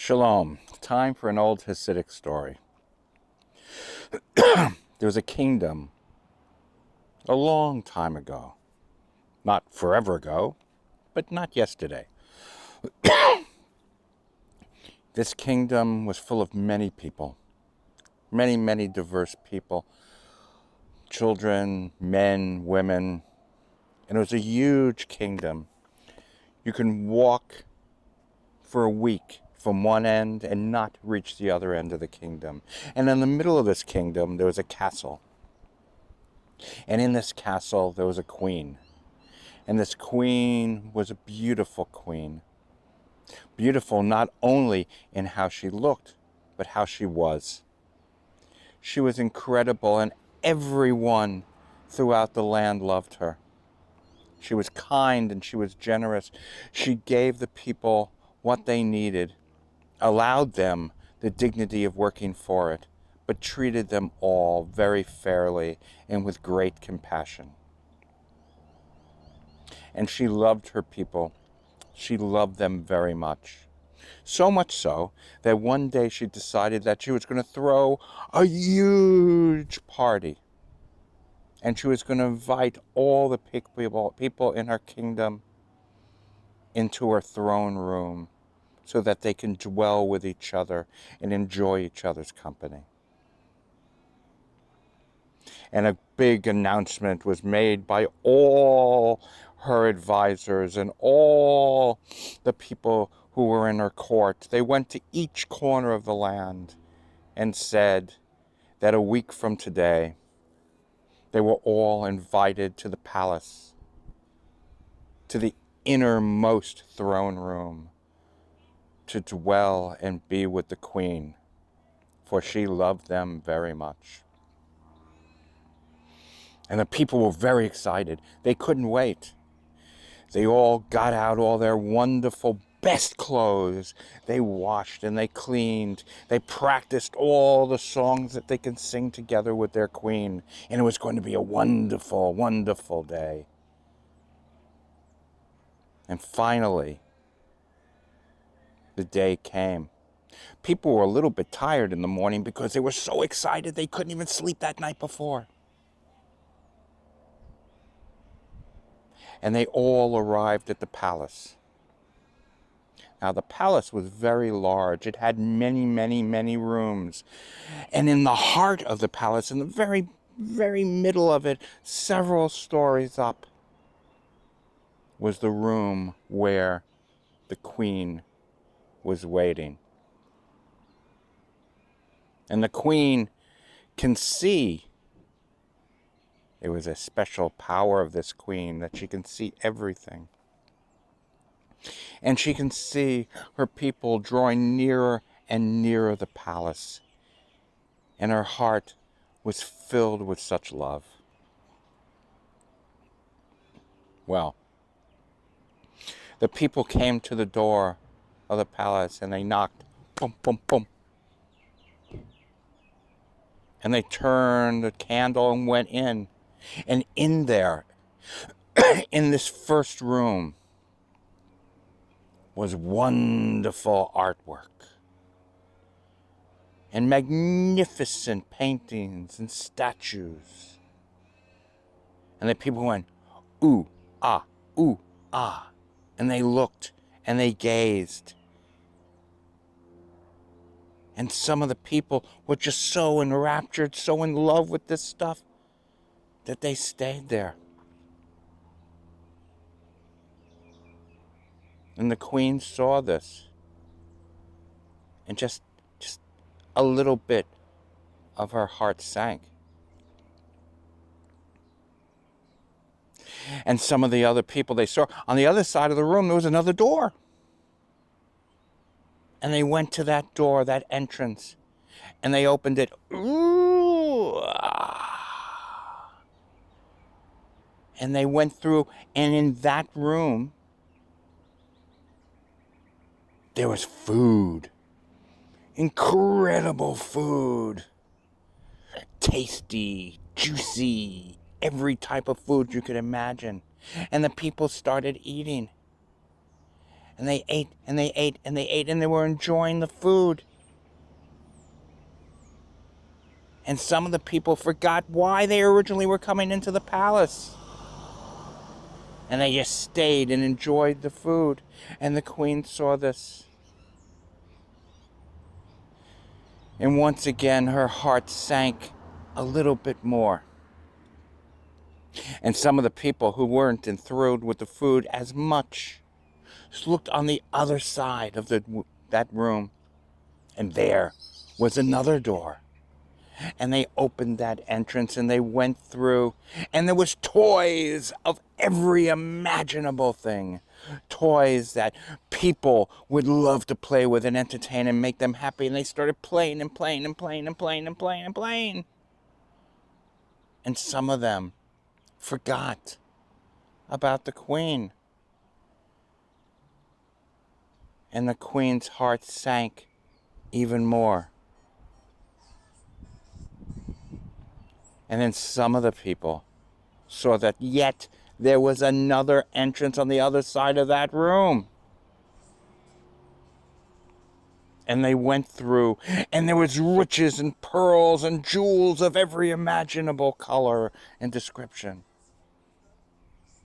Shalom. Time for an old Hasidic story. There was a kingdom a long time ago. Not forever ago, but not yesterday. This kingdom was full of many people. Many diverse people. Children, men, women. And it was a huge kingdom. You can walk for a week from one end and not reach the other end of the kingdom. And in the middle of this kingdom, there was a castle. And in this castle, there was a queen. And this queen was a beautiful queen. Beautiful not only in how she looked, but how she was. She was incredible, and everyone throughout the land loved her. She was kind and she was generous. She gave the people what they needed, allowed them the dignity of working for it, but treated them all very fairly and with great compassion. And she loved her people. She loved them very much. So much so that one day she decided that she was going to throw a huge party. And she was going to invite all the people in her kingdom into her throne room so that they can dwell with each other and enjoy each other's company. And a big announcement was made by all her advisors and all the people who were in her court. They went to each corner of the land and said that a week from today, they were all invited to the palace, to the innermost throne room, to dwell and be with the queen, for she loved them very much. And the people were very excited. They couldn't wait. They all got out all their wonderful best clothes. They washed and they cleaned. They practiced all the songs that they could sing together with their queen. And it was going to be a wonderful, wonderful day. And finally, the day came. People were a little bit tired in the morning because they were so excited they couldn't even sleep that night before. And they all arrived at the palace. Now, the palace was very large. It had many rooms. And in the heart of the palace, in the very middle of it, several stories up, was the room where the queen was waiting. And the queen can see. It was a special power of this queen that she can see everything. And she can see her people drawing nearer and nearer the palace. And her heart was filled with such love. Well, the people came to the door of the palace and they knocked. Boom, boom, boom. And they turned the candle and went in. And in there, in this first room, was wonderful artwork and magnificent paintings and statues. And the people went, ooh, ah, ooh, ah. And they looked and they gazed. And some of the people were just so enraptured, so in love with this stuff, that they stayed there. And the queen saw this. And just a little bit of her heart sank. And some of the other people they saw, on the other side of the room, there was another door. And they went to that door, that entrance, and they opened it. Ooh, ah. And they went through, and in that room, there was food. Incredible food. Tasty, juicy, every type of food you could imagine. And the people started eating. And they ate, and they ate, and they ate, and they were enjoying the food. And some of the people forgot why they originally were coming into the palace. And they just stayed and enjoyed the food. And the queen saw this. And once again, her heart sank a little bit more. And some of the people who weren't enthralled with the food as much looked on the other side of that room. And there was another door. And they opened that entrance and they went through. And there was toys of every imaginable thing. Toys that people would love to play with and entertain and make them happy. And they started playing and playing and playing and playing and playing and playing. And some of them forgot about the queen. And the queen's heart sank even more. And then some of the people saw that yet there was another entrance on the other side of that room. And they went through, and there was riches and pearls and jewels of every imaginable color and description.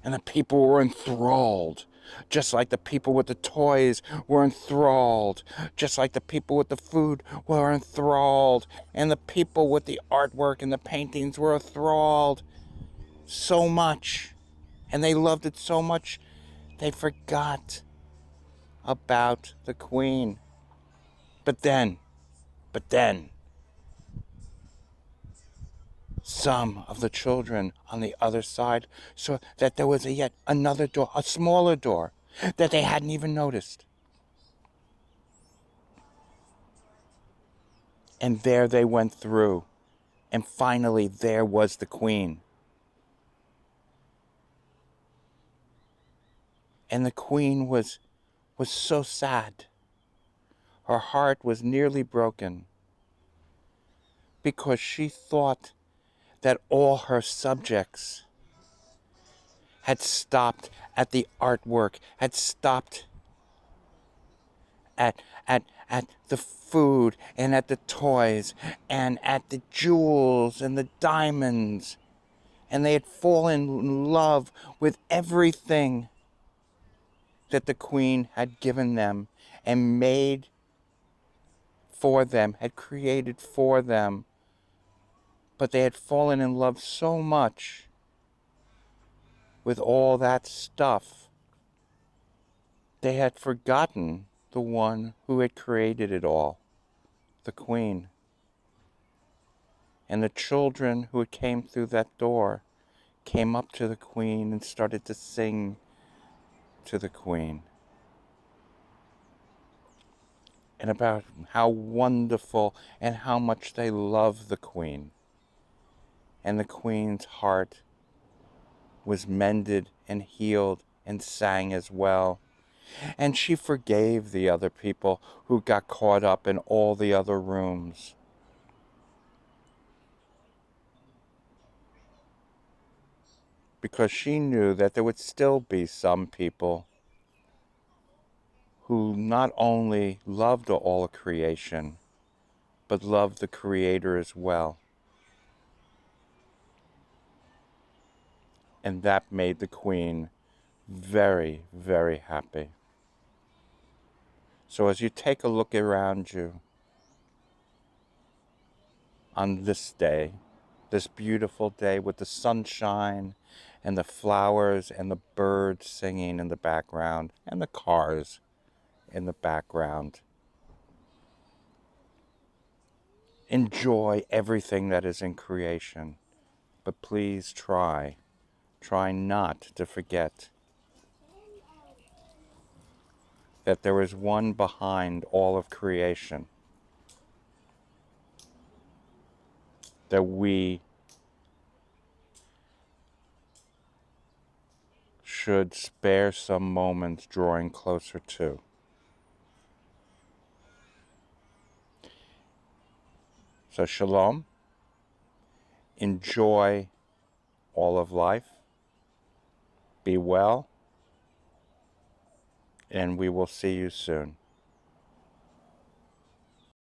And the people were enthralled, just like the people with the toys were enthralled, just like the people with the food were enthralled, and the people with the artwork and the paintings were enthralled so much, and they loved it so much, they forgot about the queen. But then, some of the children on the other side saw that there was yet another door, a smaller door, that they hadn't even noticed. And there they went through, and finally there was the queen. And the queen was so sad. Her heart was nearly broken because she thought that all her subjects had stopped at the artwork, had stopped at the food and at the toys and at the jewels and the diamonds. And they had fallen in love with everything that the queen had given them and made for them, had created for them. But they had fallen in love so much with all that stuff, they had forgotten the one who had created it all, the queen. And the children who came through that door came up to the queen and started to sing to the queen. And about how wonderful and how much they loved the queen. And the queen's heart was mended and healed and sang as well. And she forgave the other people who got caught up in all the other rooms. Because she knew that there would still be some people who not only loved all of creation, but loved the Creator as well. And that made the queen very, very happy. So as you take a look around you on this day, this beautiful day with the sunshine and the flowers and the birds singing in the background and the cars in the background, enjoy everything that is in creation, but please try not to forget that there is one behind all of creation, that we should spare some moments drawing closer to. So shalom, enjoy all of life, be well, and we will see you soon.